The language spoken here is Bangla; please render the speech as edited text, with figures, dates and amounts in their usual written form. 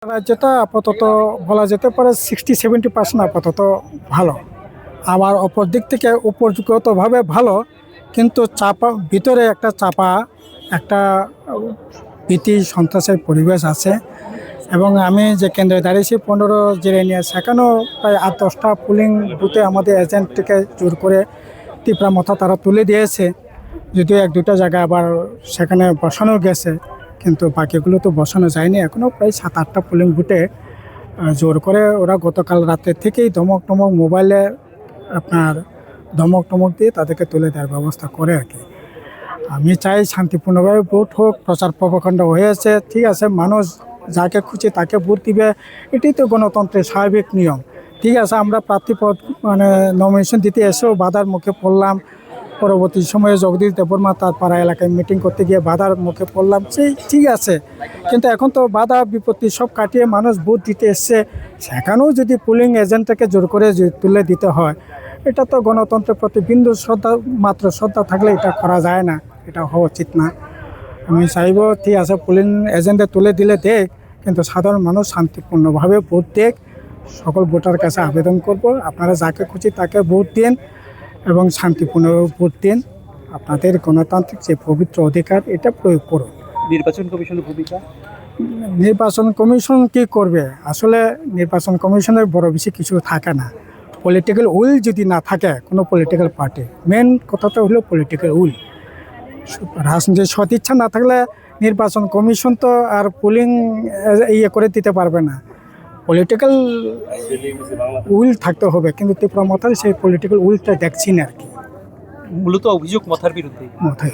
রাজ্যটা আপাতত বলা যেতে পারে 60-70% আপাতত ভালো। আবার অপর দিক থেকে উপযুক্তভাবে ভালো, কিন্তু চাপা ভিতরে একটা চাপা একটা ভীতি সন্ত্রাসের পরিবেশ আছে। এবং আমি যে কেন্দ্রে দাঁড়িয়েছি 15 জেলে নিয়ে, সেখানেও প্রায় 8-10টা পুলিং বুথে আমাদের এজেন্টকে জোর করে তীব্র মাথা তারা তুলে দিয়েছে। যদিও 1-2টা জায়গায় আবার সেখানে বসানো গেছে, কিন্তু বাকিগুলো তো বসানো যায়নি। এখনও প্রায় 7-8টা পোলিং বুথে জোর করে ওরা গতকাল রাতে থেকেই ধমক মোবাইলে আপনার ধমক দিয়ে তাদেরকে তুলে দেওয়ার ব্যবস্থা করে আর কি। আমি চাই শান্তিপূর্ণভাবে ভোট হোক। প্রচার প্রপাগান্ডা হয়েছে, ঠিক আছে, মানুষ যাকে খুঁজে তাকে ভোট দিবে, এটাই তো গণতন্ত্রের স্বাভাবিক নিয়ম। ঠিক আছে, আমরা প্রার্থী নমিনেশন দিতে এসেও বাধার মুখে পড়লাম। পরবর্তী সময়ে জগদীশ দেববর্মা তার পাড়া এলাকায় মিটিং করতে গিয়ে বাধার মুখে পড়লাম, সেই ঠিক আছে। কিন্তু এখন তো বাধা বিপত্তি সব কাটিয়ে মানুষ ভোট দিতে এসছে, সেখানেও যদি পোলিং এজেন্টটাকে জোর করে তুলে দিতে হয়, এটা তো গণতন্ত্রের প্রতি বিন্দু শ্রদ্ধা থাকলে এটা করা যায় না, এটা হওয়া উচিত না। আমি চাইব, ঠিক আছে, পোলিং এজেন্টে তুলে দিলে দেখ, কিন্তু সাধারণ মানুষ শান্তিপূর্ণভাবে ভোট দেখ। সকল ভোটার কাছে আবেদন করব, আপনারা যাকে খুশি তাকে ভোট দিন এবং শান্তিপূর্ণ ভোট দিন। আপনাদের গণতান্ত্রিক যে পবিত্র অধিকার, এটা প্রয়োগ করুন। নির্বাচন কমিশনের ভূমিকা, নির্বাচন কমিশন কি করবে? আসলে নির্বাচন কমিশনের বড় বেশি কিছু থাকে না। পলিটিক্যাল উইল যদি না থাকে কোনো পলিটিক্যাল পার্টি, মেন কথাটা হলো পলিটিক্যাল উইল। রাজনীতির সদিচ্ছা না থাকলে নির্বাচন কমিশন তো আর পোলিং করে দিতে পারবে না। পলিটিক্যাল উইল থাকতে হবে, কিন্তু তীব্র মাথায় সেই পলিটিক্যাল উইলটা দেখছি না আর কি। মূলত অভিযোগ মাথার বিরুদ্ধে। মাথায়